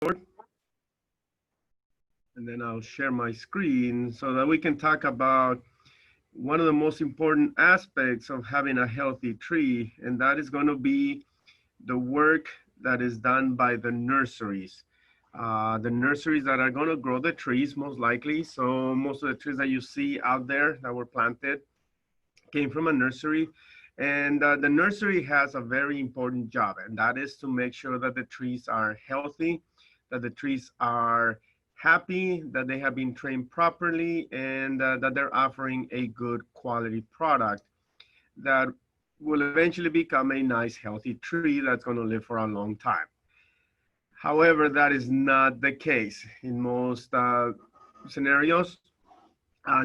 And then I'll share my screen so that we can talk about one of the most important aspects of having a healthy tree, and that is going to be the work that is done by the nurseries. The nurseries that are going to grow the trees, most likely. So most of the trees that you see out there that were planted came from a nursery. And the nursery has a very important job, and that is to make sure that the trees are healthy, that the trees are happy, that they have been trained properly, and that they're offering a good quality product that will eventually become a nice, healthy tree that's going to live for a long time. However, that is not the case in most scenarios.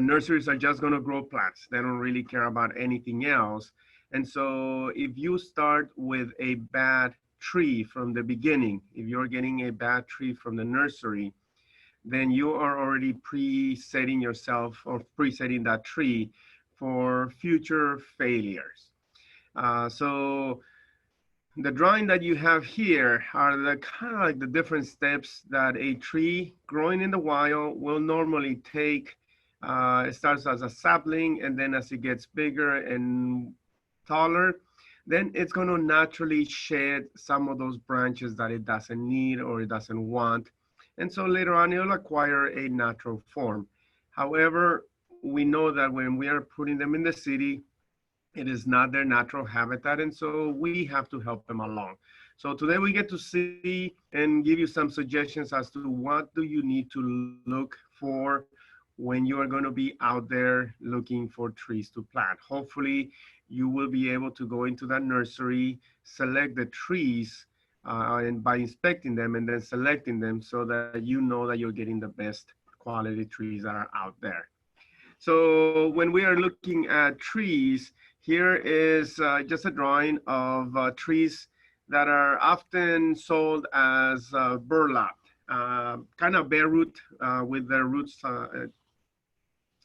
Nurseries are just going to grow plants. They don't really care about anything else. And so if you start with a bad tree from the beginning, if you're getting a bad tree from the nursery, then you are already pre-setting yourself or pre-setting that tree for future failures. So the drawing that you have here are the kind of like the different steps that a tree growing in the wild will normally take. It starts as a sapling, and then as it gets bigger and taller, then it's going to naturally shed some of those branches that it doesn't need or it doesn't want. And so later on, it'll acquire a natural form. However, we know that when we are putting them in the city, it is not their natural habitat, and so we have to help them along. So today we get to see and give you some suggestions as to what do you need to look for when you are going to be out there looking for trees to plant. Hopefully you will be able to go into that nursery, select the trees, and by inspecting them and then selecting them so that you know that you're getting the best quality trees that are out there. So when we are looking at trees, here is just a drawing of trees that are often sold as burlap, kind of bare root with their roots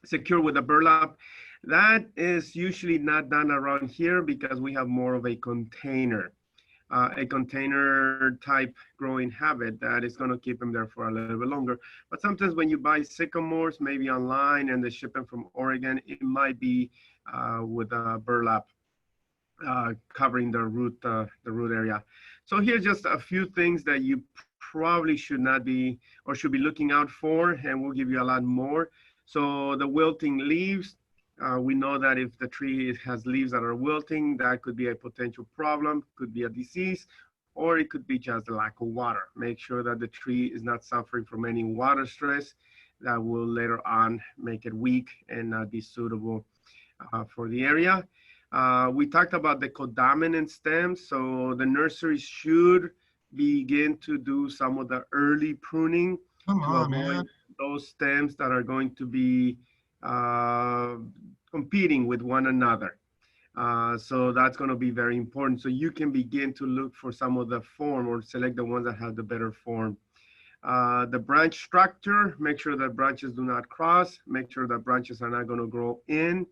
secure with a burlap. That is usually not done around here because we have more of a container type growing habit that is going to keep them there for a little bit longer. But sometimes when you buy sycamores, maybe online and they ship them from Oregon, it might be with a burlap covering the root area. So here's just a few things that you probably should not be or should be looking out for, and we'll give you a lot more. So the wilting leaves, we know that if the tree has leaves that are wilting, that could be a potential problem, could be a disease, or it could be just the lack of water. Make sure that the tree is not suffering from any water stress that will later on make it weak and not be suitable for the area. We talked about the codominant stems, so the nursery should begin to do some of the early pruning Come to on, avoid man. those stems that are going to be uh, competing with one another. So that's going to be very important. So you can begin to look for some of the form or select the ones that have the better form. The branch structure, make sure that branches do not cross, make sure that branches are not going to grow in,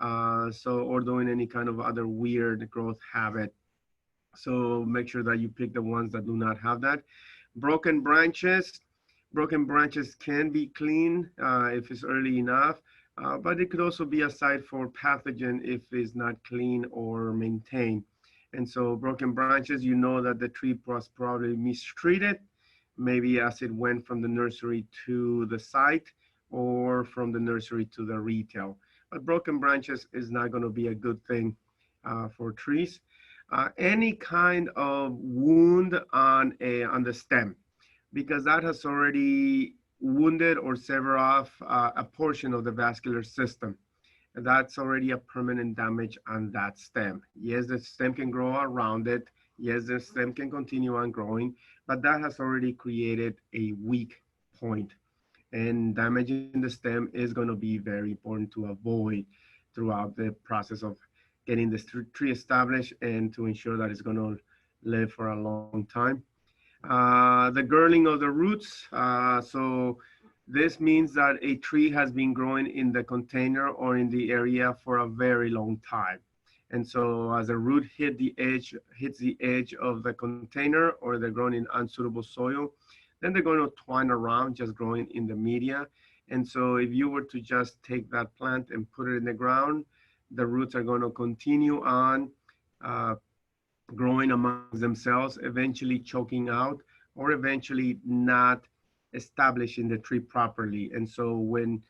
or doing any kind of other weird growth habit. So make sure that you pick the ones that do not have that. Broken branches, broken branches can be cleaned if it's early enough, but it could also be a site for pathogen if it's not clean or maintained. And so broken branches, you know that the tree was probably mistreated, maybe as it went from the nursery to the site or from the nursery to the retail. But broken branches is not going to be a good thing for trees. Any kind of wound on the stem, because that has already wounded or severed off a portion of the vascular system. That's already a permanent damage on that stem. Yes, the stem can grow around it. Yes, the stem can continue on growing, but that has already created a weak point. And damaging the stem is going to be very important to avoid throughout the process of getting this tree established and to ensure that it's going to live for a long time. The girdling of the roots. So this means that a tree has been growing in the container or in the area for a very long time. And so as the root hits the edge of the container or they're grown in unsuitable soil, then they're going to twine around, just growing in the media. And so if you were to just take that plant and put it in the ground, the roots are going to continue on uh, growing amongst themselves, eventually choking out, or eventually not establishing the tree properly. And so when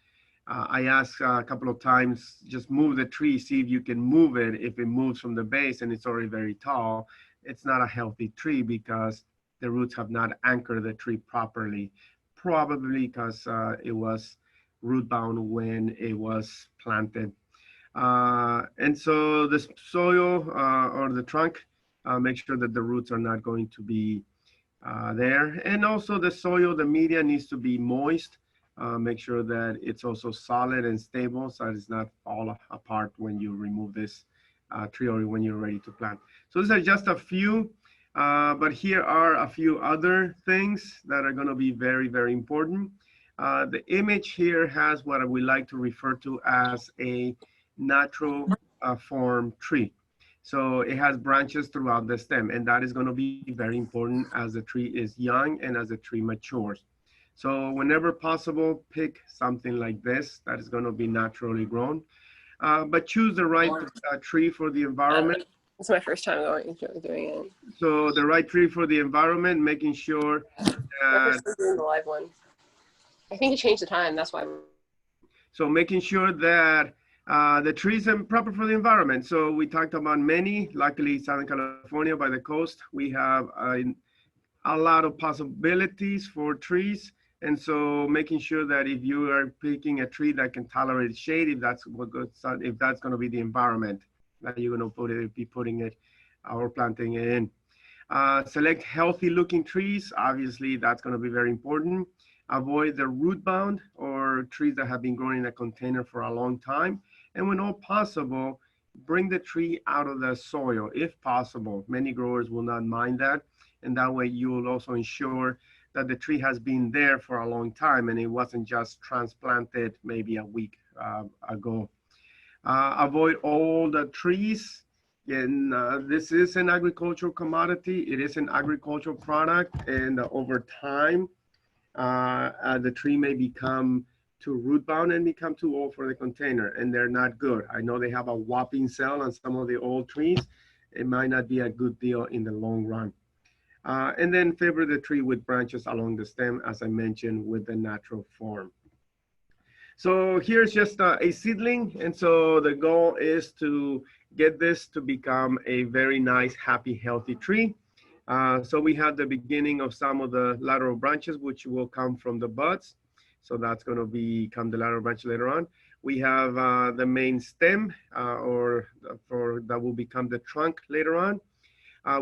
I asked a couple of times, just move the tree, see if you can move it. If it moves from the base and it's already very tall, it's not a healthy tree because the roots have not anchored the tree properly, probably because it was root bound when it was planted. And so the soil or the trunk, make sure that the roots are not going to be there. And also the soil, the media needs to be moist. Make sure that it's also solid and stable so it's not fall apart when you remove this tree or when you're ready to plant. So these are just a few, but here are a few other things that are going to be very, very important. The image here has what we like to refer to as a natural form tree. So it has branches throughout the stem, and that is going to be very important as the tree is young and as the tree matures. So whenever possible, pick something like this that is going to be naturally grown, but choose the right tree for the environment. It's my first time doing it. So the right tree for the environment, making sure that doing the live one. I think it changed the time. That's why. So making sure that the trees are proper for the environment. So we talked about many. Luckily, Southern California by the coast, we have a lot of possibilities for trees. And so making sure that if you are picking a tree that can tolerate shade, if that's going to be the environment that you're going to be putting it or planting it in. Select healthy looking trees. Obviously, that's going to be very important. Avoid the root bound or trees that have been growing in a container for a long time. And when all possible, bring the tree out of the soil if possible. Many growers will not mind that. And that way you will also ensure that the tree has been there for a long time and it wasn't just transplanted maybe a week ago. Avoid all the trees. And this is an agricultural commodity. It is an agricultural product. And over time, the tree may become too root bound and become too old for the container, and they're not good. I know they have a whopping sale on some of the old trees. It might not be a good deal in the long run. And then favor the tree with branches along the stem, as I mentioned, with the natural form. So here's just a seedling. And so the goal is to get this to become a very nice, happy, healthy tree. So we have the beginning of some of the lateral branches, which will come from the buds. So that's going to become the lateral branch later on. We have the main stem, that will become the trunk later on.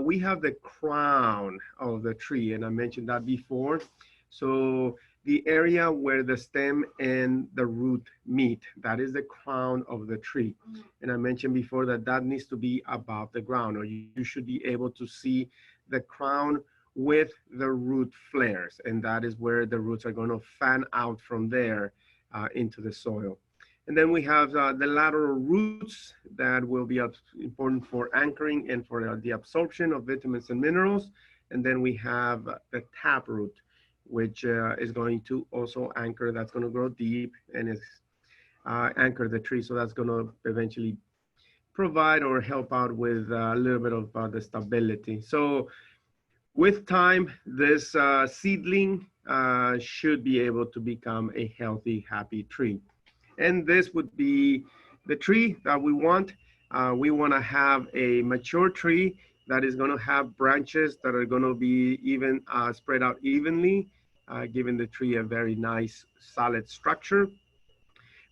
We have the crown of the tree, and I mentioned that before. So the area where the stem and the root meet, that is the crown of the tree. And I mentioned before that that needs to be above the ground, or you should be able to see the crown with the root flares. And that is where the roots are going to fan out from there into the soil. And then we have the lateral roots that will be important for anchoring and for the absorption of vitamins and minerals. And then we have the taproot, which is going to also anchor, that's going to grow deep and is anchor the tree. So that's going to eventually provide or help out with a little bit of the stability. So with time, this seedling should be able to become a healthy, happy tree. And this would be the tree that we want. We want to have a mature tree that is going to have branches that are going to be even spread out evenly, giving the tree a very nice solid structure.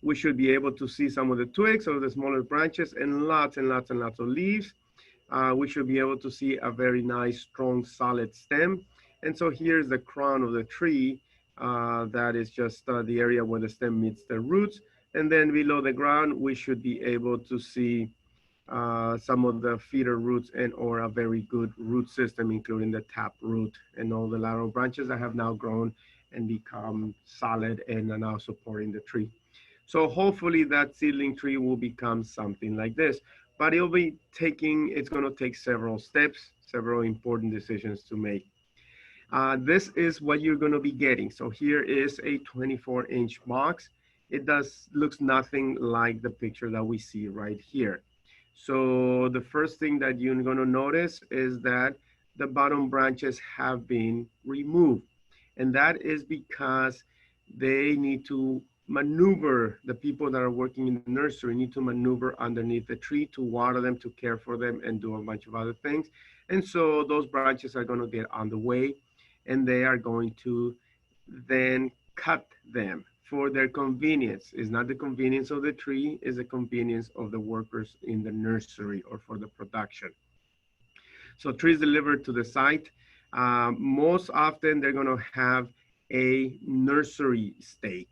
We should be able to see some of the twigs or the smaller branches and lots and lots and lots of leaves. We should be able to see a very nice, strong, solid stem. And so here's the crown of the tree. That is just the area where the stem meets the roots. And then below the ground, we should be able to see some of the feeder roots and or a very good root system, including the tap root and all the lateral branches that have now grown and become solid and are now supporting the tree. So hopefully that seedling tree will become something like this, but it's going to take several steps, several important decisions to make. This is what you're going to be getting. So here is a 24-inch box. It does looks nothing like the picture that we see right here. So the first thing that you're going to notice is that the bottom branches have been removed. And that is because they need to maneuver, the people that are working in the nursery need to maneuver underneath the tree to water them, to care for them, and do a bunch of other things. And so those branches are going to get on the way, and they are going to then cut them for their convenience. It's not the convenience of the tree, it's the convenience of the workers in the nursery or for the production. So trees delivered to the site, most often they're going to have a nursery stake,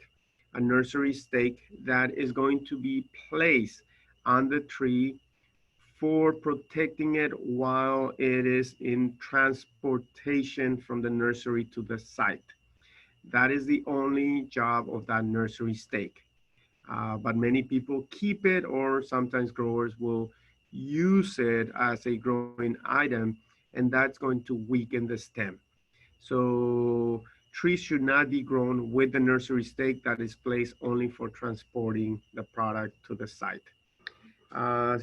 a nursery stake that is going to be placed on the tree for protecting it while it is in transportation from the nursery to the site. That is the only job of that nursery stake. But many people keep it, or sometimes growers will use it as a growing item, and that's going to weaken the stem. So trees should not be grown with the nursery stake that is placed only for transporting the product to the site.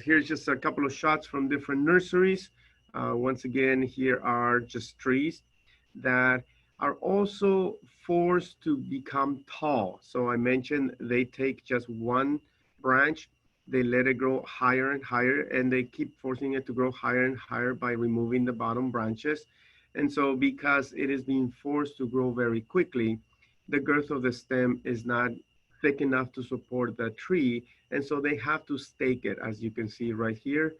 Here's just a couple of shots from different nurseries. Once again, here are just trees that are also forced to become tall. So I mentioned they take just one branch, they let it grow higher and higher, and they keep forcing it to grow higher and higher by removing the bottom branches. And so because it is being forced to grow very quickly, the girth of the stem is not thick enough to support the tree. And so they have to stake it, as you can see right here.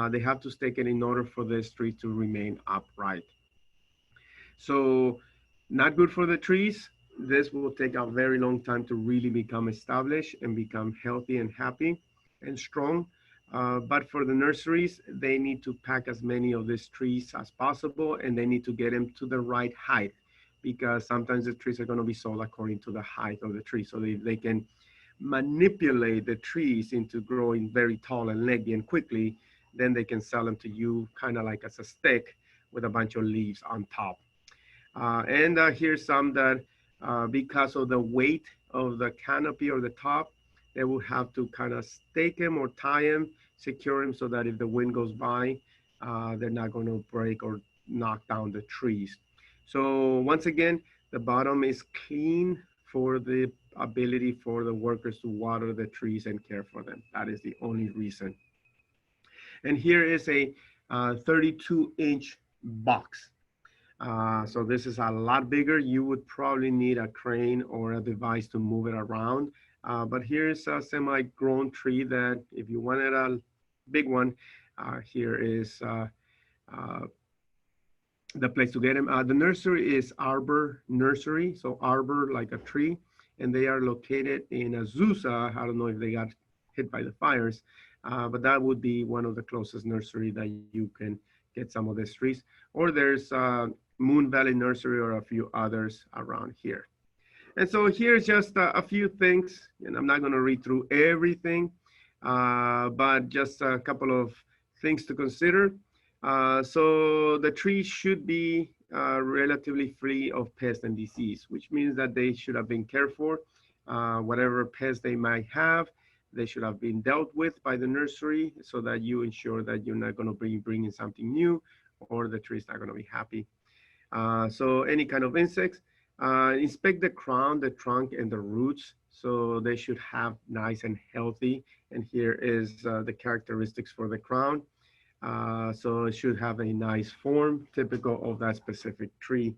They have to stake it in order for this tree to remain upright. So not good for the trees. This will take a very long time to really become established and become healthy and happy and strong. But for the nurseries, they need to pack as many of these trees as possible, and they need to get them to the right height, because sometimes the trees are going to be sold according to the height of the tree. So they can manipulate the trees into growing very tall and leggy and quickly. Then they can sell them to you kind of like as a stick with a bunch of leaves on top. And here's some that, because of the weight of the canopy or the top, they will have to kind of stake them or tie them, secure them so that if the wind goes by, they're not going to break or knock down the trees. So once again, the bottom is clean for the ability for the workers to water the trees and care for them. That is the only reason. And here is a 32-inch box. So this is a lot bigger. You would probably need a crane or a device to move it around. But here's a semi-grown tree that if you wanted a big one, here is uh, the place to get them. The nursery is Arbor Nursery, so arbor like a tree, and they are located in Azusa. I don't know if they got hit by the fires, but that would be one of the closest nursery that you can get some of these trees. Or there's Moon Valley Nursery or a few others around here. And so here's just a few things, and I'm not going to read through everything, but just a couple of things to consider. So the trees should be relatively free of pest and disease, which means that they should have been cared for. Whatever pests they might have, they should have been dealt with by the nursery so that you ensure that you're not going to bring in something new, or the tree is not going to be happy. So any kind of insects, inspect the crown, the trunk, and the roots. So they should have nice and healthy. And here is the characteristics for the crown. So it should have a nice form, typical of that specific tree.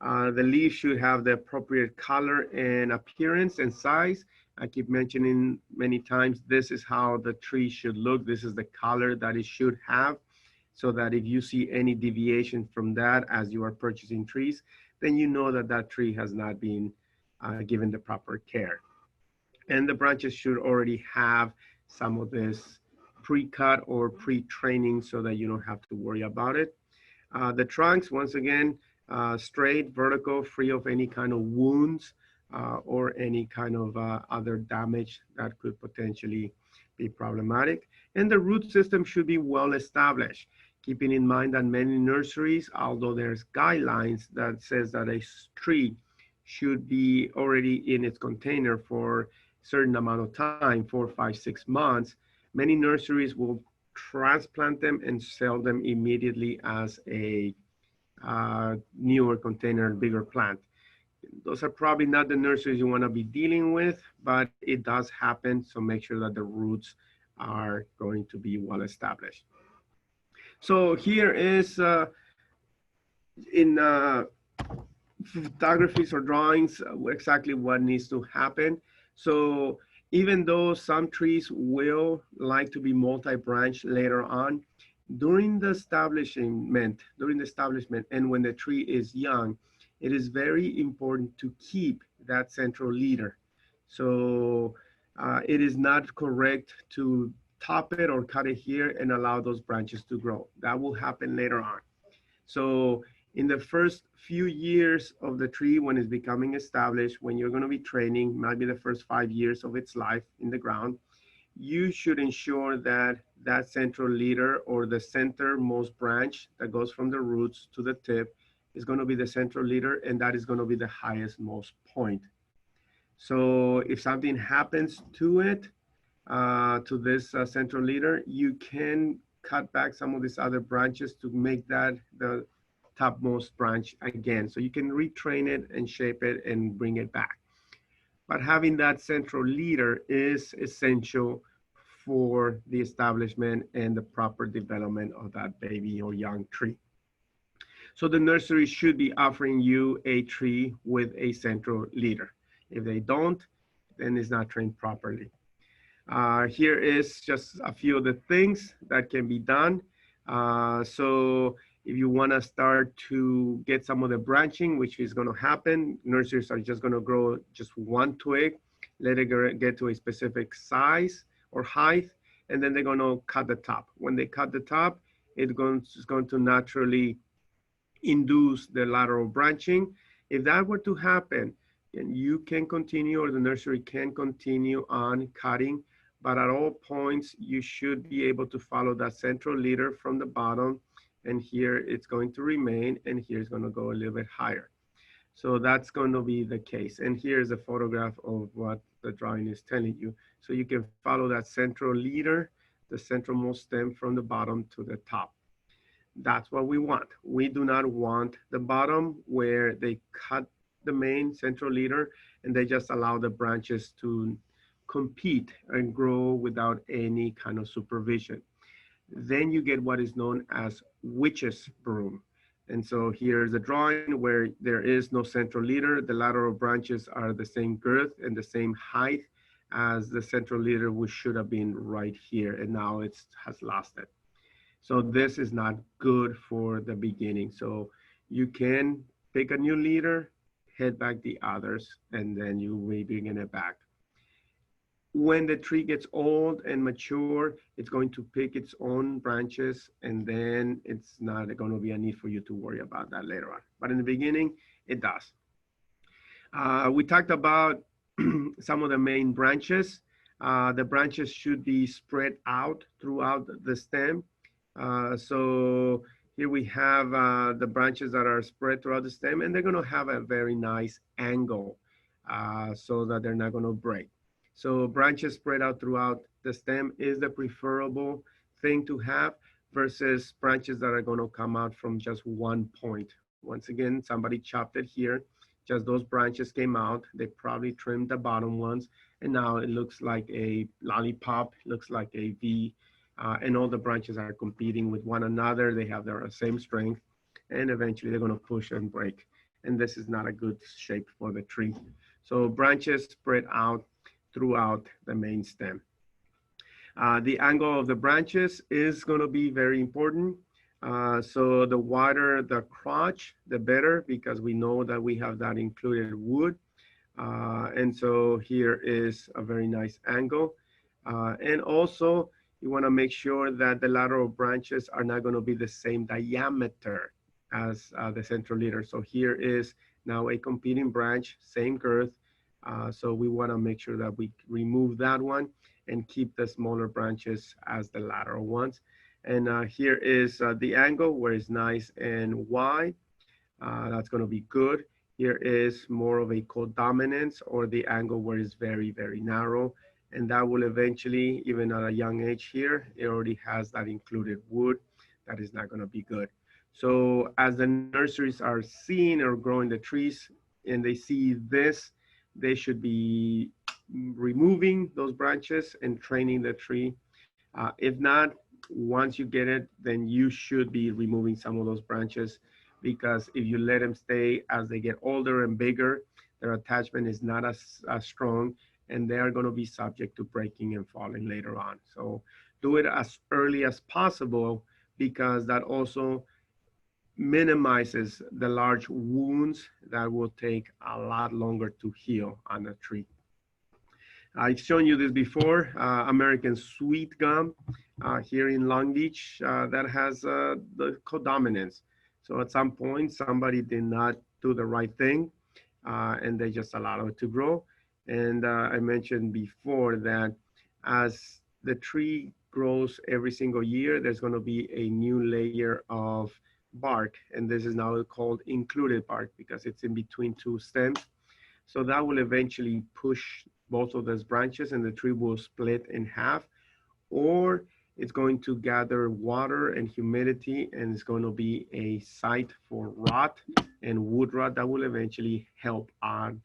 The leaf should have the appropriate color and appearance and size. I keep mentioning many times, this is how the tree should look. This is the color that it should have, so that if you see any deviation from that as you are purchasing trees, then you know that that tree has not been given the proper care. And the branches should already have some of this pre-cut or pre-training so that you don't have to worry about it. The trunks, once again, straight, vertical, free of any kind of wounds or any kind of other damage that could potentially be problematic. And the root system should be well established. Keeping in mind that many nurseries, although there's guidelines that says that a tree should be already in its container for a certain amount of time, 4, 5, 6 months, many nurseries will transplant them and sell them immediately as a newer container, bigger plant. Those are probably not the nurseries you want to be dealing with, but it does happen. So make sure that the roots are going to be well established. So here is in photographies or drawings exactly what needs to happen. So even though some trees will like to be multi-branch later on, during the establishment and when the tree is young, it is very important to keep that central leader. So it is not correct to top it or cut it here and allow those branches to grow. That will happen later on. So in the first few years of the tree, when it's becoming established, when you're going to be training, might be the first 5 years of its life in the ground, you should ensure that that central leader or the centermost branch that goes from the roots to the tip is going to be the central leader, and that is going to be the highest most point. So if something happens to it, to this central leader, you can cut back some of these other branches to make that the topmost branch again. So you can retrain it and shape it and bring it back. But having that central leader is essential for the establishment and the proper development of that baby or young tree. So the nursery should be offering you a tree with a central leader. If they don't, then it's not trained properly. Here is just a few of the things that can be done. So if you want to start to get some of the branching, which is going to happen, nurseries are just going to grow just one twig, let it get to a specific size or height, and then they're going to cut the top. When they cut the top, it's going to naturally induce the lateral branching. If that were to happen, then you can continue, or the nursery can continue on cutting, but at all points, you should be able to follow that central leader from the bottom, and here it's going to remain, and here it's going to go a little bit higher. So that's going to be the case. And here's a photograph of what the drawing is telling you. So you can follow that central leader, the centralmost stem from the bottom to the top. That's what we want. We do not want the bottom where they cut the main central leader and they just allow the branches to compete and grow without any kind of supervision. Then you get what is known as witch's broom. And so here's a drawing where there is no central leader. The lateral branches are the same girth and the same height as the central leader, which should have been right here. And now it has lost it. So this is not good for the beginning. So you can pick a new leader, head back the others, and then you may bring it back. When the tree gets old and mature, it's going to pick its own branches, and then it's not going to be a need for you to worry about that later on. But in the beginning, it does. We talked about some of the main branches. The branches should be spread out throughout the stem. So here we have the branches that are spread throughout the stem, and they're going to have a very nice angle so that they're not going to break. So branches spread out throughout the stem is the preferable thing to have versus branches that are going to come out from just one point. Once again, somebody chopped it here. Just those branches came out. They probably trimmed the bottom ones, and now it looks like a lollipop, looks like a V, and all the branches are competing with one another. They have their same strength, and eventually they're going to push and break. And this is not a good shape for the tree. So branches spread out throughout the main stem. The angle of the branches is going to be very important. So the wider the crotch, the better, because we know that we have that included wood. And so here is a very nice angle. And also, you want to make sure that the lateral branches are not going to be the same diameter as the central leader. So here is now a competing branch, same girth. So we want to make sure that we remove that one and keep the smaller branches as the lateral ones. And here is the angle where it's nice and wide. That's going to be good. Here is more of a codominance, or the angle where it's very, very narrow. And that will eventually, even at a young age here, it already has that included wood. That is not going to be good. So as the nurseries are seeing or growing the trees and they see this, they should be removing those branches and training the tree. If not, once you get it, then you should be removing some of those branches, because if you let them stay as they get older and bigger, their attachment is not as strong, and they are going to be subject to breaking and falling later on. So do it as early as possible, because that also minimizes the large wounds that will take a lot longer to heal on a tree. I've shown you this before, American sweet gum here in Long Beach that has the codominance. So at some point, somebody did not do the right thing and they just allowed it to grow. And I mentioned before that as the tree grows every single year, there's going to be a new layer of bark. And this is now called included bark because it's in between two stems. So that will eventually push both of those branches and the tree will split in half, or it's going to gather water and humidity and it's going to be a site for rot and wood rot that will eventually help on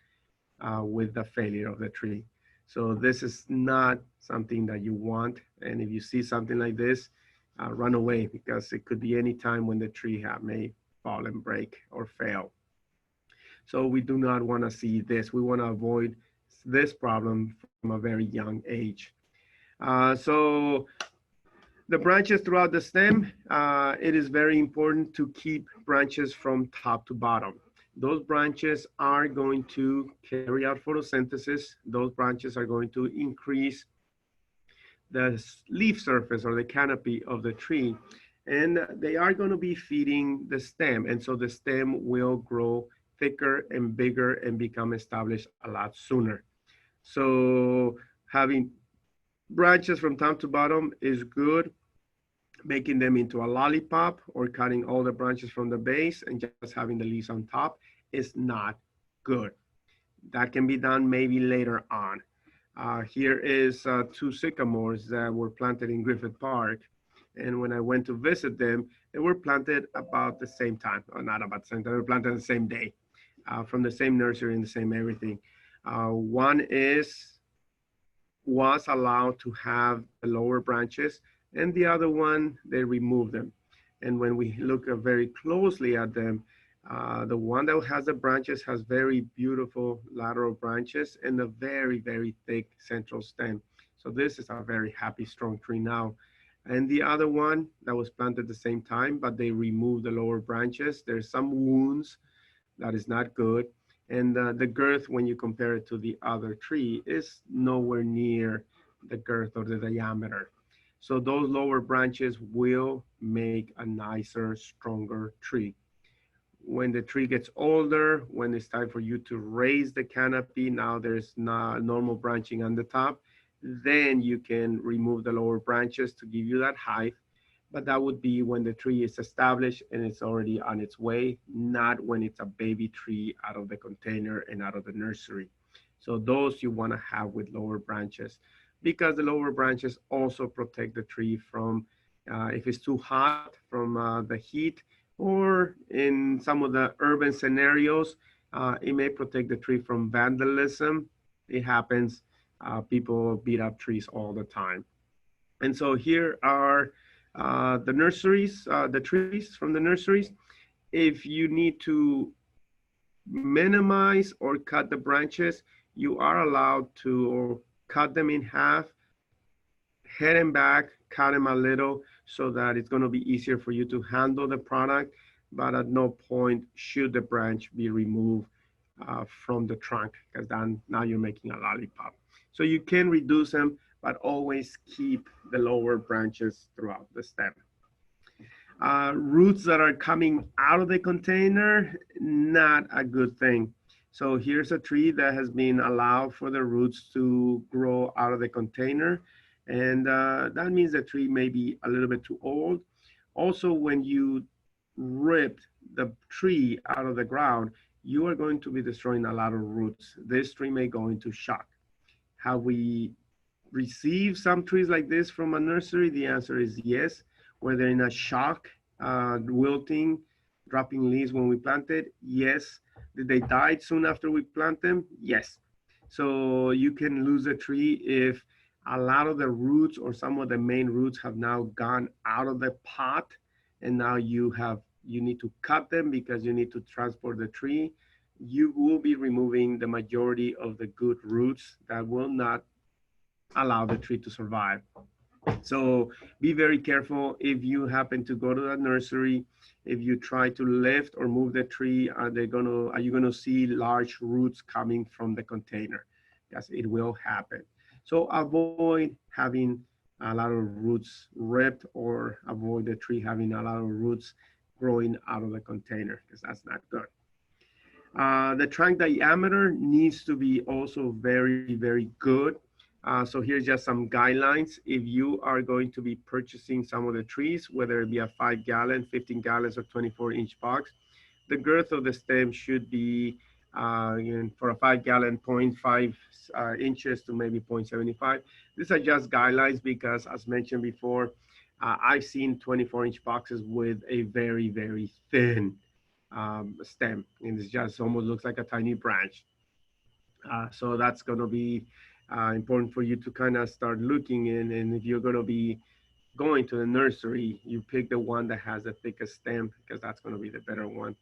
with the failure of the tree. So this is not something that you want. And if you see something like this, run away, because it could be any time when the tree may fall and break or fail. So we do not want to see this. We want to avoid this problem from a very young age. So the branches throughout the stem, it is very important to keep branches from top to bottom. Those branches are going to carry out photosynthesis. Those branches are going to increase the leaf surface or the canopy of the tree, and they are going to be feeding the stem. And so the stem will grow thicker and bigger and become established a lot sooner. So having branches from top to bottom is good. Making them into a lollipop or cutting all the branches from the base and just having the leaves on top is not good. That can be done maybe later on. Here is two sycamores that were planted in Griffith Park. And when I went to visit them, they were planted about the same time, or not about the same time, they were planted the same day, from the same nursery and the same everything. One was allowed to have the lower branches, and the other one, they removed them. And when we look very closely at them, the one that has the branches has very beautiful lateral branches and a very, very thick central stem. So this is a very happy, strong tree now. And the other one that was planted at the same time, but they removed the lower branches. There's some wounds that is not good. And the girth, when you compare it to the other tree, is nowhere near the girth or the diameter. So those lower branches will make a nicer, stronger tree. When the tree gets older, when it's time for you to raise the canopy, now there's not normal branching on the top, then you can remove the lower branches to give you that height. But that would be when the tree is established and it's already on its way, not when it's a baby tree out of the container and out of the nursery. So those you want to have with lower branches, because the lower branches also protect the tree from, if it's too hot, from the heat, or in some of the urban scenarios, it may protect the tree from vandalism. It happens. People beat up trees all the time. And so here are the nurseries, the trees from the nurseries. If you need to minimize or cut the branches, you are allowed to cut them in half, head and back, cut them a little so that it's going to be easier for you to handle the product. But at no point should the branch be removed from the trunk, because then now you're making a lollipop. So you can reduce them, but always keep the lower branches throughout the stem. Roots that are coming out of the container, not a good thing. So here's a tree that has been allowed for the roots to grow out of the container. And that means the tree may be a little bit too old. Also, when you rip the tree out of the ground, you are going to be destroying a lot of roots. This tree may go into shock. Have we received some trees like this from a nursery? The answer is yes. Were they in a shock, wilting, dropping leaves when we planted? Yes. Did they die soon after we plant them? Yes. So you can lose a tree if a lot of the roots or some of the main roots have now gone out of the pot, and now you need to cut them because you need to transport the tree. You will be removing the majority of the good roots that will not allow the tree to survive. So be very careful if you happen to go to the nursery. If you try to lift or move the tree, are you gonna see large roots coming from the container? Yes, it will happen. So avoid having a lot of roots ripped or avoid the tree having a lot of roots growing out of the container because that's not good. The trunk diameter needs to be also very, very good. So here's just some guidelines. If you are going to be purchasing some of the trees, whether it be a 5 gallon, 15 gallons, or 24-inch box, the girth of the stem should be, for a 5 gallon, zero point 0.5 inches to maybe 0.75. These are just guidelines because, as mentioned before, I've seen 24-inch boxes with a very, very thin stem, and it just almost looks like a tiny branch. So that's going to be important for you to kind of start looking in. And if you're going to be going to the nursery, you pick the one that has the thickest stem because that's going to be the better one.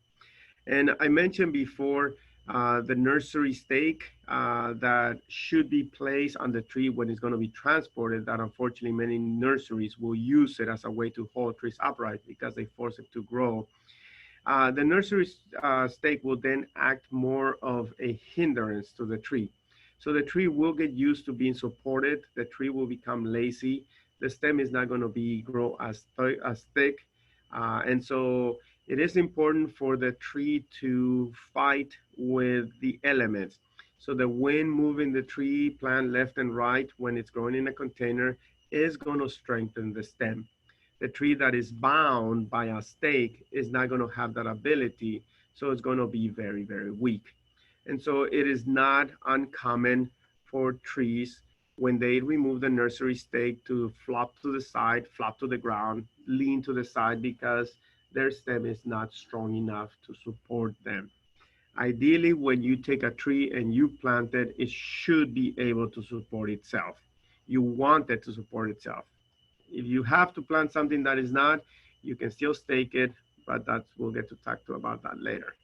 And I mentioned before the nursery stake that should be placed on the tree when it's going to be transported. That unfortunately many nurseries will use it as a way to hold trees upright because they force it to grow. The nursery stake will then act more of a hindrance to the tree. So the tree will get used to being supported. The tree will become lazy. The stem is not going to be grow as thick. And so it is important for the tree to fight with the elements. So the wind moving the tree plant left and right when it's growing in a container is going to strengthen the stem. The tree that is bound by a stake is not going to have that ability. So it's going to be very, very weak. And so it is not uncommon for trees when they remove the nursery stake to flop to the side, flop to the ground, lean to the side because their stem is not strong enough to support them. Ideally, when you take a tree and you plant it, it should be able to support itself. You want it to support itself. If you have to plant something that is not, you can still stake it, but that's we'll get to talk to about that later.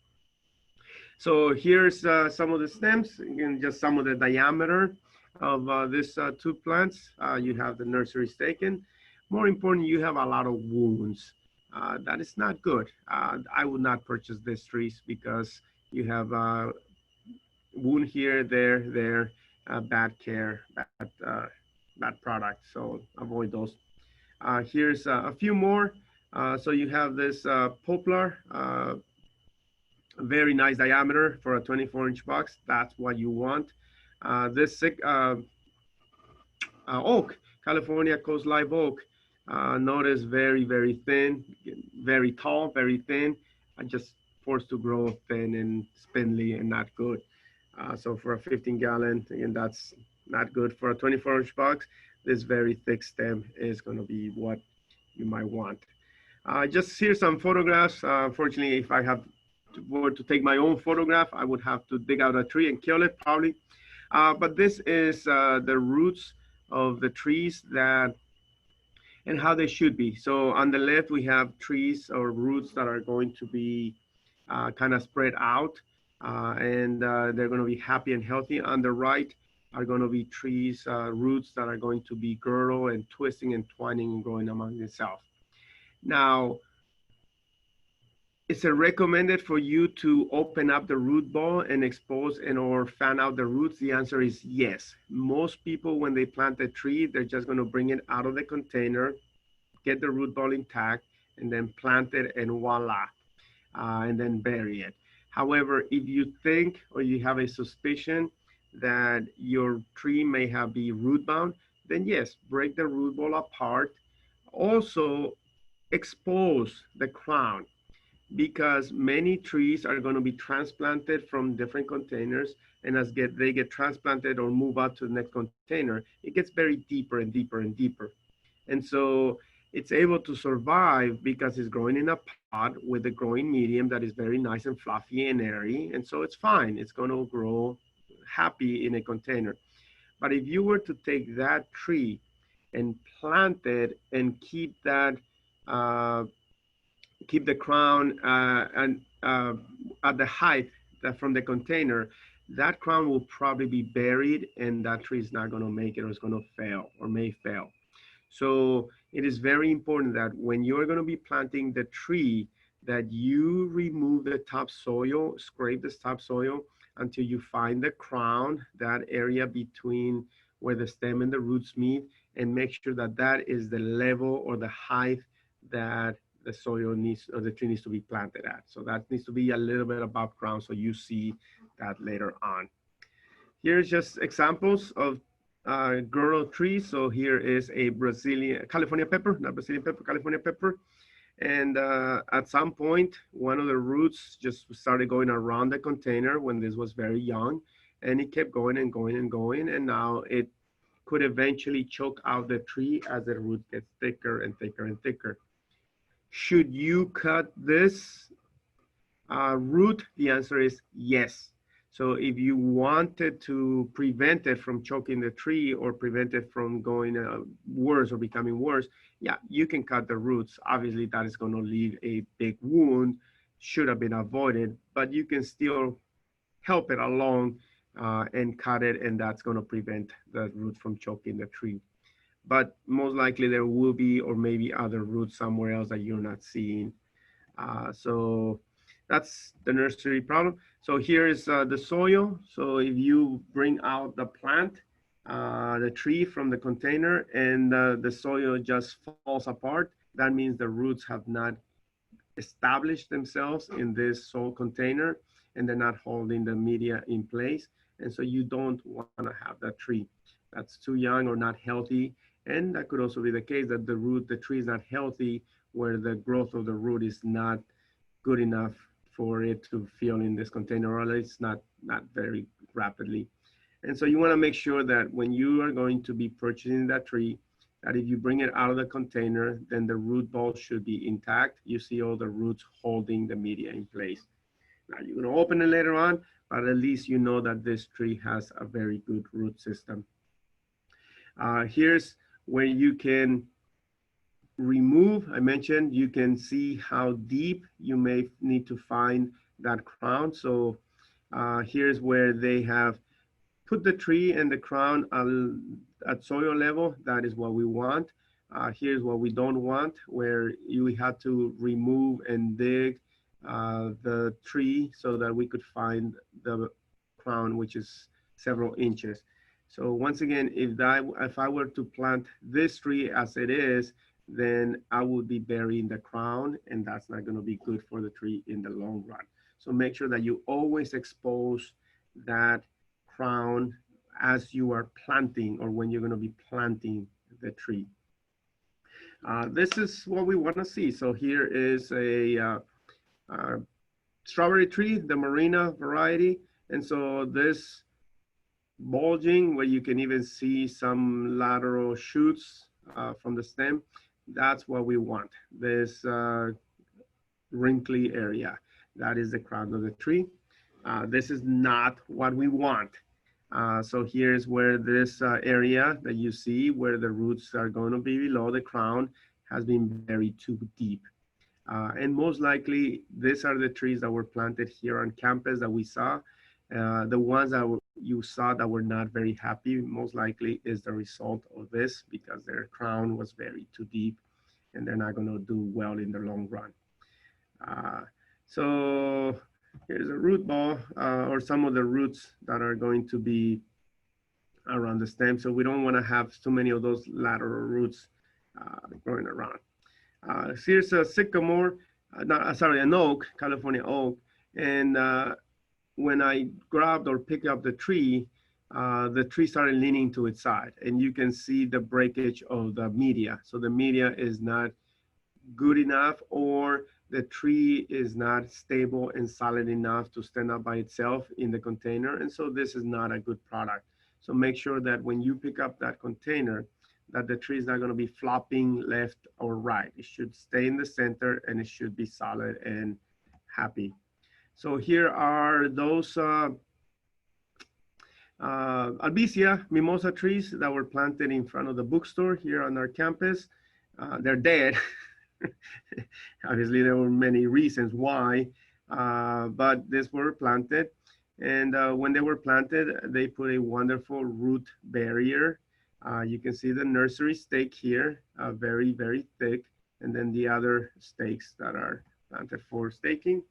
So here's some of the stems, again, just some of the diameter of these two plants. You have the nursery staken. More important, you have a lot of wounds. That is not good. I would not purchase these trees because you have wound here, there, bad care, bad product. So avoid those. Here's a few more. So you have this poplar, very nice diameter for a 24-inch box. That's what you want. This oak, California Coast Live Oak, notice very, very thin, very tall, very thin, and just forced to grow thin and spindly and not good. So for a 15 gallon, again, that's not good. For a 24-inch box, this very thick stem is going to be what you might want. Just here some photographs. Unfortunately, if I were to take my own photograph, I would have to dig out a tree and kill it probably. But this is the roots of the trees that and how they should be. So on the left, we have trees or roots that are going to be kind of spread out and they're going to be happy and healthy. On the right are going to be trees, roots that are going to be girdle and twisting and twining and growing among themselves. Now, is it recommended for you to open up the root ball and expose and or fan out the roots? The answer is yes. Most people, when they plant a tree, they're just going to bring it out of the container, get the root ball intact, and then plant it and voila, and then bury it. However, if you think or you have a suspicion that your tree may have be root bound, then yes, break the root ball apart. Also, expose the crown because many trees are going to be transplanted from different containers, and as they get transplanted or move out to the next container, it gets very deeper and deeper and deeper. And so it's able to survive because it's growing in a pot with a growing medium that is very nice and fluffy and airy. And so it's fine. It's going to grow happy in a container. But if you were to take that tree and plant it and uh, keep the crown and at the height from the container, that crown will probably be buried and that tree is not going to make it or it's going to fail or may fail. So it is very important that when you're going to be planting the tree, that you remove the topsoil, scrape the topsoil until you find the crown, that area between where the stem and the roots meet, and make sure that that is the level or the height that the soil needs or the tree needs to be planted at. So that needs to be a little bit above ground so you see that later on. Here's just examples of girl trees. So here is a Brazilian, California pepper, not Brazilian pepper, California pepper. And at some point, one of the roots just started going around the container when this was very young. And it kept going and going and going. And now it could eventually choke out the tree as the root gets thicker and thicker and thicker. Should you cut this root? The answer is yes. So if you wanted to prevent it from choking the tree or prevent it from going worse or becoming worse, yeah, you can cut the roots. Obviously, that is going to leave a big wound, should have been avoided, but you can still help it along and cut it, and that's going to prevent the root from choking the tree. But most likely there will be, or maybe other roots somewhere else that you're not seeing. So that's the nursery problem. So here is the soil. So if you bring out the plant, the tree from the container and the soil just falls apart, that means the roots have not established themselves in this soil container and they're not holding the media in place. And so you don't want to have that tree that's too young or not healthy. And that could also be the case that the tree is not healthy, where the growth of the root is not good enough for it to fill in this container, or at least not very rapidly. And so you want to make sure that when you are going to be purchasing that tree, that if you bring it out of the container, then the root ball should be intact. You see all the roots holding the media in place. Now you're going to open it later on, but at least you know that this tree has a very good root system. Here's where you can remove. I mentioned you can see how deep you may need to find that crown. So here's where they have put the tree and the crown at soil level. That is what we want. Here's what we don't want, where you had to remove and dig the tree so that we could find the crown, which is several inches. So once again, if I were to plant this tree as it is, then I would be burying the crown, and that's not going to be good for the tree in the long run. So make sure that you always expose that crown as you are planting or when you're going to be planting the tree. This is what we want to see. So here is a strawberry tree, the Marina variety. And so this bulging, where you can even see some lateral shoots from the stem, that's what we want. This wrinkly area, that is the crown of the tree. This is not what we want. So here's where this area that you see where the roots are going to be below the crown has been buried too deep. And most likely, these are the trees that were planted here on campus that we saw. The ones that you saw that were not very happy, most likely is the result of this, because their crown was buried too deep and they're not going to do well in the long run. So here's a root ball or some of the roots that are going to be around the stem. So we don't want to have too many of those lateral roots growing around. Here's a sycamore, sorry, an oak, California oak. And when I grabbed or picked up the tree, the tree started leaning to its side, and you can see the breakage of the media. So the media is not good enough, or the tree is not stable and solid enough to stand up by itself in the container. And so this is not a good product. So make sure that when you pick up that container, that the tree is not going to be flopping left or right. It should stay in the center, and it should be solid and happy. So here are those Albizia mimosa trees that were planted in front of the bookstore here on our campus. They're dead. Obviously, there were many reasons why, but these were planted. And when they were planted, they put a wonderful root barrier. You can see the nursery stake here, very, very thick. And then the other stakes that are planted for staking.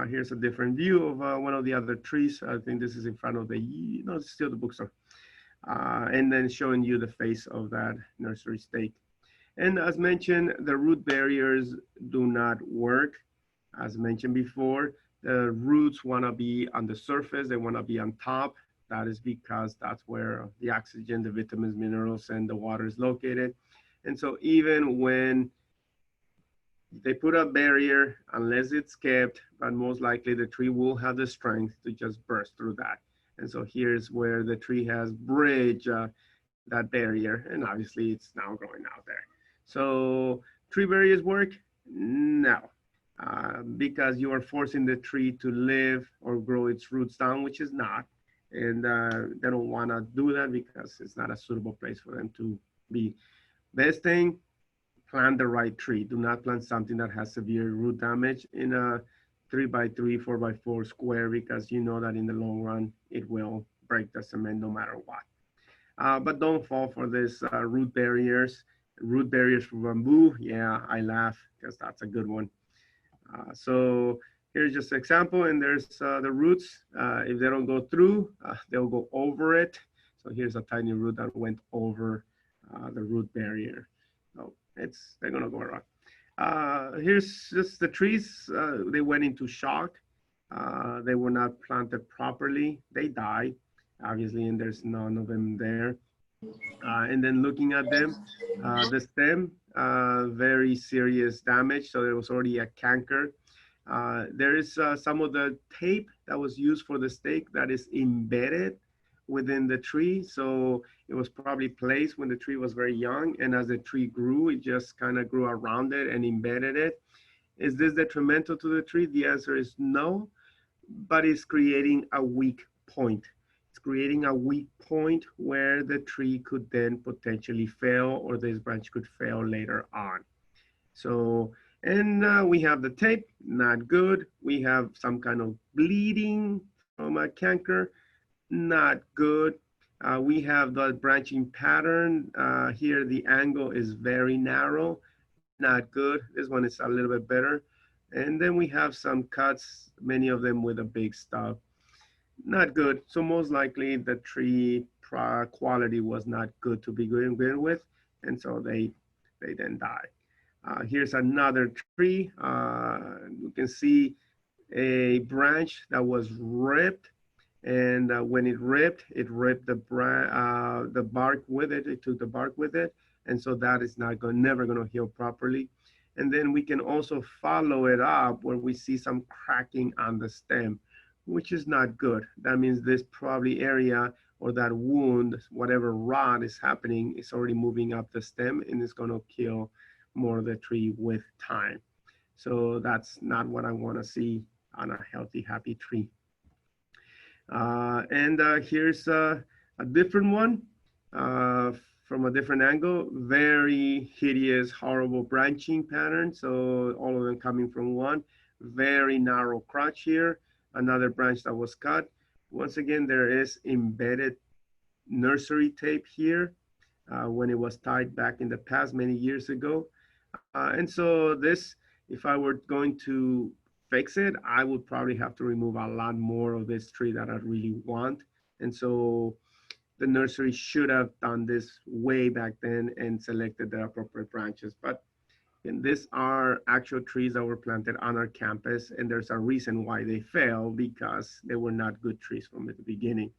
Here's a different view of one of the other trees. I think this is in front of the, no, it's still the bookstore. And then showing you the face of that nursery stake. And as mentioned, the root barriers do not work. As mentioned before, the roots want to be on the surface, they want to be on top. That is because that's where the oxygen, the vitamins, minerals, and the water is located. And so even when they put a barrier, unless it's kept, but most likely the tree will have the strength to just burst through that. And so here's where the tree has bridged that barrier, and obviously it's now growing out there. So tree barriers work? No, because you are forcing the tree to live or grow its roots down, which is not. And they don't want to do that because it's not a suitable place for them to be. Best thing, plant the right tree. Do not plant something that has severe root damage in a 3x3, 4x4 square, because you know that in the long run, it will break the cement no matter what. But don't fall for this root barriers. Root barriers for bamboo, yeah, I laugh because that's a good one. So here's just an example, and there's the roots. If they don't go through, they'll go over it. So here's a tiny root that went over the root barrier. So they're gonna go around. Here's just the trees. They went into shock. They were not planted properly. They died, obviously, and there's none of them there. And then looking at them, the stem, very serious damage. So there was already a canker. There is some of the tape that was used for the stake that is embedded within the tree. So it was probably placed when the tree was very young. And as the tree grew, it just kind of grew around it and embedded it. Is this detrimental to the tree? The answer is no, but it's creating a weak point. It's creating a weak point where the tree could then potentially fail, or this branch could fail later on. So, and we have the tape, not good. We have some kind of bleeding from a canker, not good. We have the branching pattern. Here, the angle is very narrow, not good. This one is a little bit better. And then we have some cuts, many of them with a big stub. Not good. So most likely the tree quality was not good to begin with. And so they then die. Here's another tree. You can see a branch that was ripped. And when it ripped the bark with it. It took the bark with it. And so that is never going to heal properly. And then we can also follow it up where we see some cracking on the stem, which is not good. That means this probably area or that wound, whatever rot is happening, is already moving up the stem and it's going to kill more of the tree with time. So that's not what I want to see on a healthy, happy tree. And here's a different one from a different angle. Very hideous, horrible branching pattern. So all of them coming from one. Very narrow crotch here. Another branch that was cut. Once again, there is embedded nursery tape here when it was tied back in the past many years ago. And so this, if I were going to fix it, I would probably have to remove a lot more of this tree that I really want. And so the nursery should have done this way back then and selected the appropriate branches. But and these are actual trees that were planted on our campus, and there's a reason why they failed, because they were not good trees from the beginning.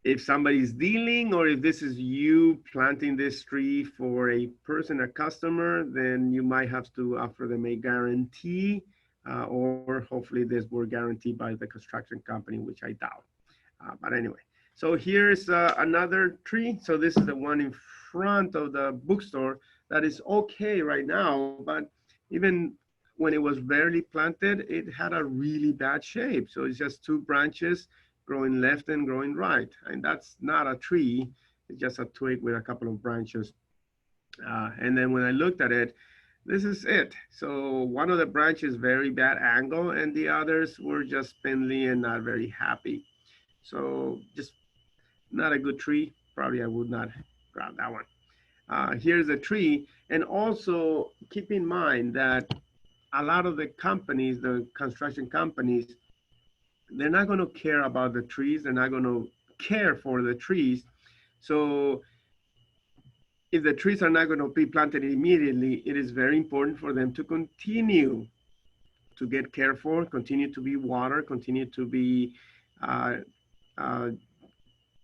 if somebody's dealing or if this is you planting this tree for a person, a customer, then you might have to offer them a guarantee, or hopefully this were guaranteed by the construction company, which I doubt. But anyway, so here's another tree. So this is the one in front of the bookstore that is okay right now, but even when it was barely planted, it had a really bad shape. So it's just two branches growing left and growing right. And that's not a tree, it's just a twig with a couple of branches. And then when I looked at it, this is it. So one of the branches very bad angle and the others were just spindly and not very happy. So just not a good tree. Probably I would not grab that one. Here's a tree. And also keep in mind that a lot of the companies, the construction companies, they're not going to care about the trees. They're not going to care for the trees. So if the trees are not going to be planted immediately, it is very important for them to continue to get care for, continue to be watered, continue to be uh, uh,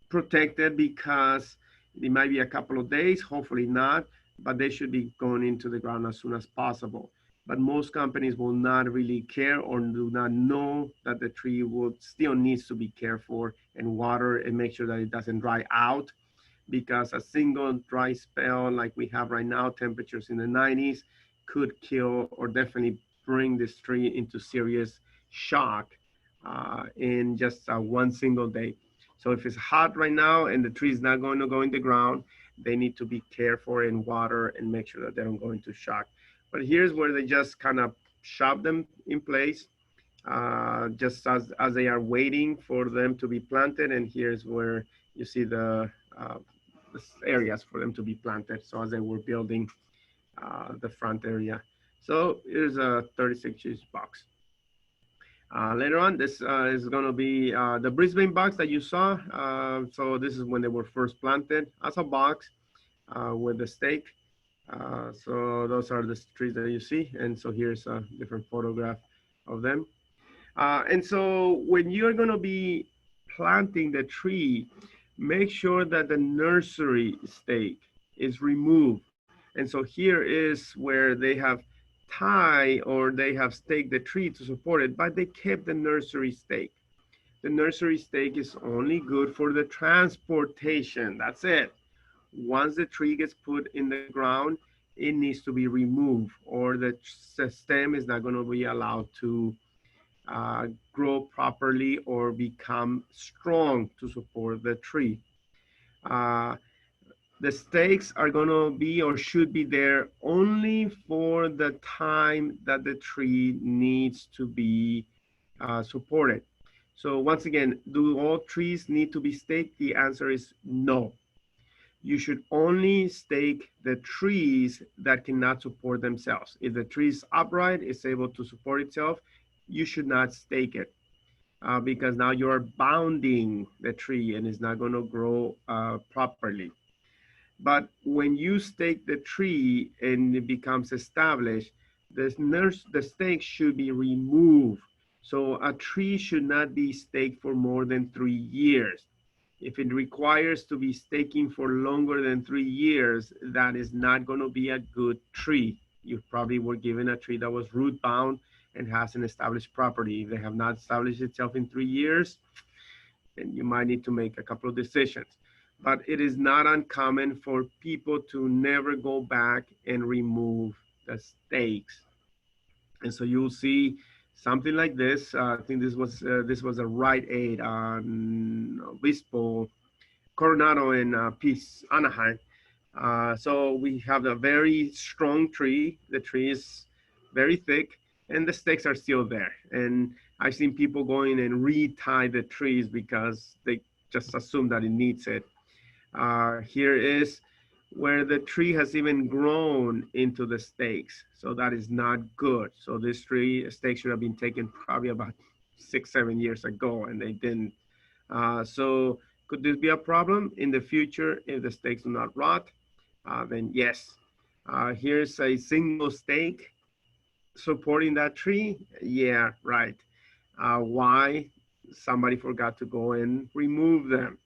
protected, because it might be a couple of days, hopefully not, but they should be going into the ground as soon as possible. But most companies will not really care or do not know that the tree will still needs to be cared for and water and make sure that it doesn't dry out, because a single dry spell like we have right now, temperatures in the 90s, could kill or definitely bring this tree into serious shock in just one single day. So if it's hot right now and the tree is not going to go in the ground, they need to be careful in water and make sure that they don't go into shock. But here's where they just kind of shove them in place, just as they are waiting for them to be planted. And here's where you see uh, the areas for them to be planted. So as they were building the front area. So here's a 36-inch box. Later on, this is going to be the Brisbane box that you saw. So this is when they were first planted as a box with the stake. So those are the trees that you see. And so here's a different photograph of them. And so when you're going to be planting the tree, make sure that the nursery stake is removed. And so here is where they have tied or they have staked the tree to support it, but they kept the nursery stake. The nursery stake is only good for the transportation. That's it. Once the tree gets put in the ground, it needs to be removed, or the stem is not going to be allowed to grow properly or become strong to support the tree. Uh, the stakes are going to be or should be there only for the time that the tree needs to be supported. So once again, do all trees need to be staked? The answer is no. You should only stake the trees that cannot support themselves. If the tree is upright, it's able to support itself, you should not stake it, because now you're bounding the tree and it's not going to grow properly. But when you stake the tree and it becomes established, the stake should be removed. So a tree should not be staked for more than 3 years. If it requires to be staking for longer than 3 years, that is not going to be a good tree. You probably were given a tree that was root bound and has an established property. If they have not established itself in 3 years, then you might need to make a couple of decisions. But it is not uncommon for people to never go back and remove the stakes. And so you'll see something like this. I think this was a Rite Aid on Obispo Coronado in Peace, Anaheim. So we have a very strong tree. The tree is very thick, and the stakes are still there. And I've seen people going and retie the trees because they just assume that it needs it. Here is where the tree has even grown into the stakes. So that is not good. So this tree stake should have been taken probably about 6, 7 years ago, and they didn't. So could this be a problem in the future if the stakes do not rot? Then yes. Here's a single stake supporting that tree. Yeah, right. Why? Somebody forgot to go and remove them.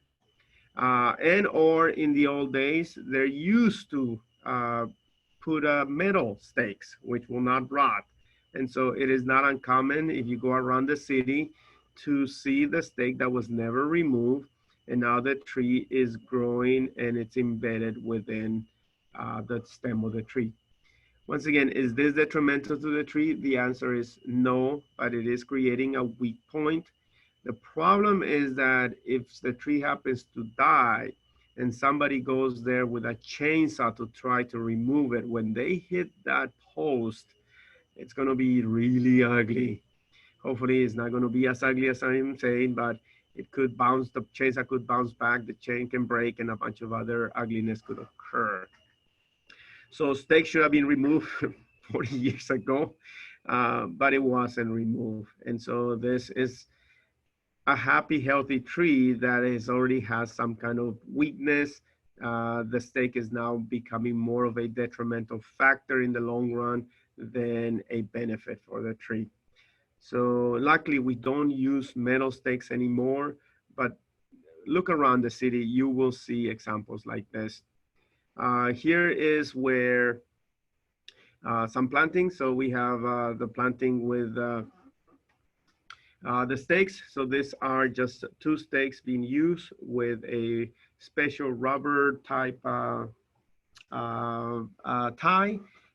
And or in the old days, they're used to put metal stakes, which will not rot. And so it is not uncommon if you go around the city to see the stake that was never removed. And now the tree is growing and it's embedded within the stem of the tree. Once again, is this detrimental to the tree? The answer is no, but it is creating a weak point. The problem is that if the tree happens to die and somebody goes there with a chainsaw to try to remove it, when they hit that post, it's going to be really ugly. Hopefully, it's not going to be as ugly as I'm saying, but it could bounce, the chainsaw could bounce back, the chain can break, and a bunch of other ugliness could occur. So steak should have been removed 40 years ago, but it wasn't removed. And so this is a happy, healthy tree that is already has some kind of weakness. The steak is now becoming more of a detrimental factor in the long run than a benefit for the tree. So luckily we don't use metal stakes anymore, but look around the city, you will see examples like this. Here is where some planting. So we have the planting with the stakes. So these are just two stakes being used with a special rubber type tie.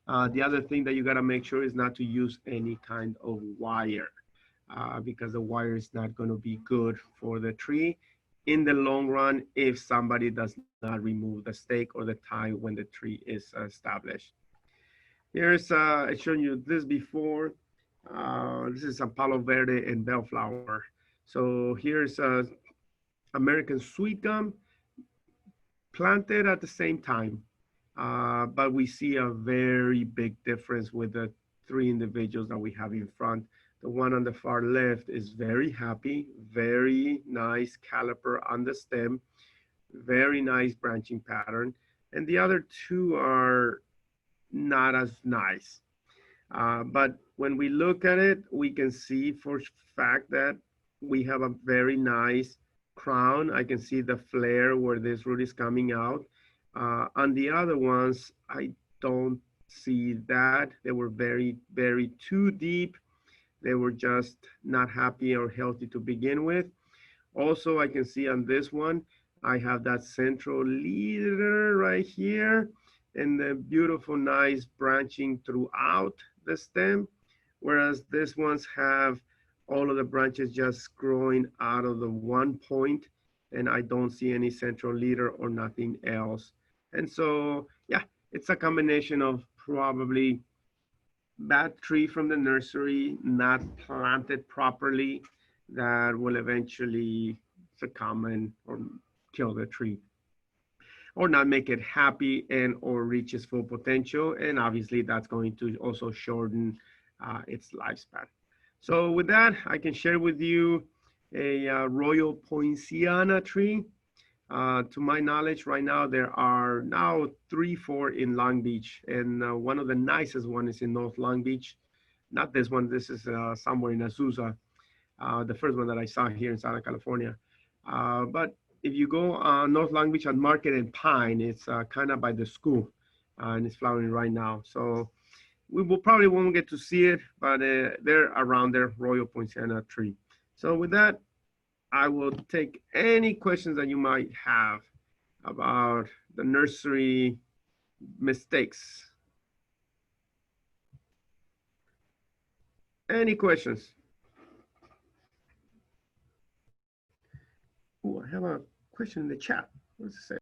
The other thing that you gotta make sure is not to use any kind of wire because the wire is not gonna be good for the tree in the long run if somebody does not remove the stake or the tie when the tree is established. Here's, I showed you this before. This is a Palo Verde and Bellflower. So here's American sweet gum planted at the same time. But we see a very big difference with the three individuals that we have in front. The one on the far left is very happy, very nice caliper on the stem, very nice branching pattern. And the other two are not as nice. But when we look at it, we can see for fact that we have a very nice crown. I can see the flare where this root is coming out. On the other ones, I don't see that. They were very, very too deep. They were just not happy or healthy to begin with. Also, I can see on this one, I have that central leader right here and the beautiful, nice branching throughout the stem, whereas these ones have all of the branches just growing out of the one point, and I don't see any central leader or nothing else. And so, yeah, it's a combination of probably bad tree from the nursery, not planted properly, that will eventually succumb and or kill the tree or not make it happy and or reach its full potential. And obviously that's going to also shorten its lifespan. So with that, I can share with you a Royal Poinciana tree. To my knowledge, right now there are now 3, 4 in Long Beach, and one of the nicest one is in North Long Beach. Not this one. This is somewhere in Azusa, the first one that I saw here in Southern California. But if you go North Long Beach on Market and Pine, it's kind of by the school, and it's flowering right now. So we will probably won't get to see it, but they're around their Royal Poinciana tree. So with that, I will take any questions that you might have about the nursery mistakes. Any questions? Oh, I have a question in the chat. What does it say?